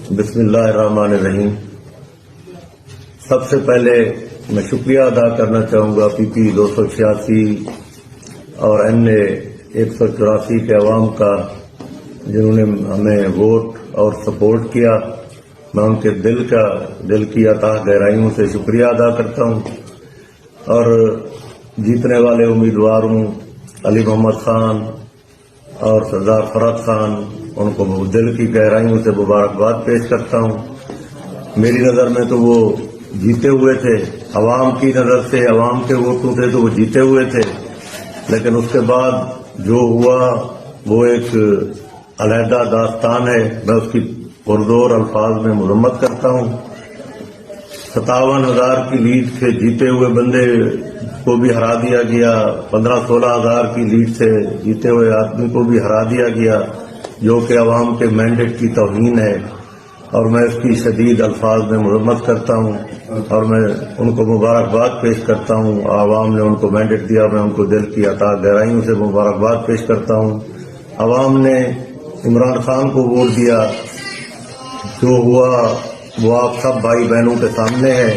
بسم اللہ الرحمن الرحیم۔ سب سے پہلے میں شکریہ ادا کرنا چاہوں گا پی پی 286 اور این اے 184 کے عوام کا، جنہوں نے ہمیں ووٹ اور سپورٹ کیا۔ میں ان کے دل کی عطا گہرائیوں سے شکریہ ادا کرتا ہوں، اور جیتنے والے امیدواروں علی محمد خان اور سردار فرحت خان، ان کو دل کی گہرائیوں سے مبارکباد پیش کرتا ہوں۔ میری نظر میں تو وہ جیتے ہوئے تھے، عوام کی نظر سے، عوام کے ووٹوں سے تو وہ جیتے ہوئے تھے، لیکن اس کے بعد جو ہوا وہ ایک علیحدہ داستان ہے۔ میں اس کی پرزور الفاظ میں مذمت کرتا ہوں۔ 57,000 کی لیڈ سے جیتے ہوئے بندے کو بھی ہرا دیا گیا، 15-16 ہزار کی لیڈ سے جیتے ہوئے آدمی کو بھی ہرا دیا گیا، جو کہ عوام کے مینڈیٹ کی توہین ہے، اور میں اس کی شدید الفاظ میں مذمت کرتا ہوں، اور میں ان کو مبارکباد پیش کرتا ہوں۔ عوام نے ان کو مینڈیٹ دیا، میں ان کو دل کی عطا گہرائیوں سے مبارکباد پیش کرتا ہوں۔ عوام نے عمران خان کو ووٹ دیا، جو ہوا وہ آپ سب بھائی بہنوں کے سامنے ہے۔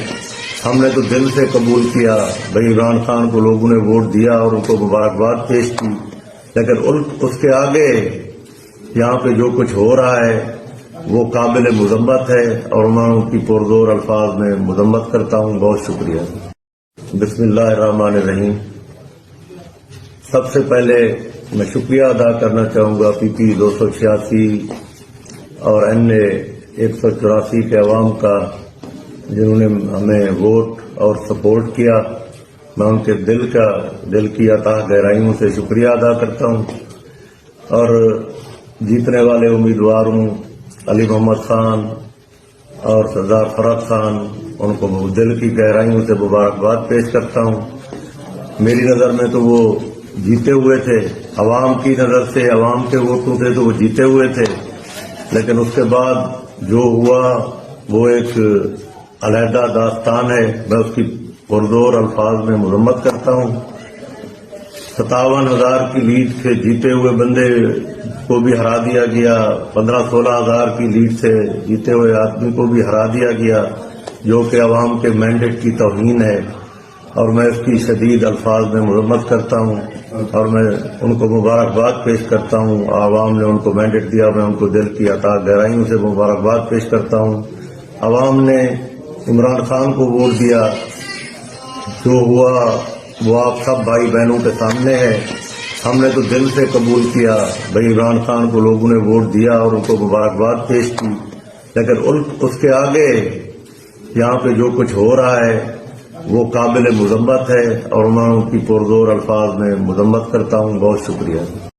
ہم نے تو دل سے قبول کیا، بھائی عمران خان کو لوگوں نے ووٹ دیا اور ان کو مبارکباد پیش کی، لیکن اس کے آگے یہاں پہ جو کچھ ہو رہا ہے وہ قابل مذمت ہے، اور میں ان کی پرزور الفاظ میں مذمت کرتا ہوں۔ بہت شکریہ۔ بسم اللہ الرحمن الرحیم۔ سب سے پہلے میں شکریہ ادا کرنا چاہوں گا پی پی 286 اور این اے 184 کے عوام کا، جنہوں نے ہمیں ووٹ اور سپورٹ کیا۔ میں ان کے دل کی عطا گہرائیوں سے شکریہ ادا کرتا ہوں، اور جیتنے والے امیدواروں علی محمد خان اور سردار فرحت خان، ان کو دل کی گہرائیوں سے مبارکباد پیش کرتا ہوں۔ میری نظر میں تو وہ جیتے ہوئے تھے، عوام کی نظر سے، عوام کے ووٹوں سے تو وہ جیتے ہوئے تھے، لیکن اس کے بعد جو ہوا وہ ایک علیحدہ داستان ہے۔ میں اس کی پرزور الفاظ میں مذمت کرتا ہوں۔ 57,000 کی لیڈ سے جیتے ہوئے بندے کو بھی ہرا دیا گیا، 15-16 ہزار کی لیڈ سے جیتے ہوئے آدمی کو بھی ہرا دیا گیا، جو کہ عوام کے مینڈیٹ کی توہین ہے، اور میں اس کی شدید الفاظ میں مذمت کرتا ہوں، اور میں ان کو مبارکباد پیش کرتا ہوں۔ عوام نے ان کو مینڈیٹ دیا، میں ان کو دل کی عطا گہرائیوں سے مبارکباد پیش کرتا ہوں۔ عوام نے عمران خان کو ووٹ دیا، جو ہوا وہ آپ سب بھائی بہنوں کے سامنے ہے۔ ہم نے تو دل سے قبول کیا، بھائی عمران خان کو لوگوں نے ووٹ دیا اور ان کو مبارکباد پیش کی، لیکن اس کے آگے یہاں پہ جو کچھ ہو رہا ہے وہ قابل مذمت ہے، اور میں ان کی پرزور الفاظ میں مذمت کرتا ہوں۔ بہت شکریہ۔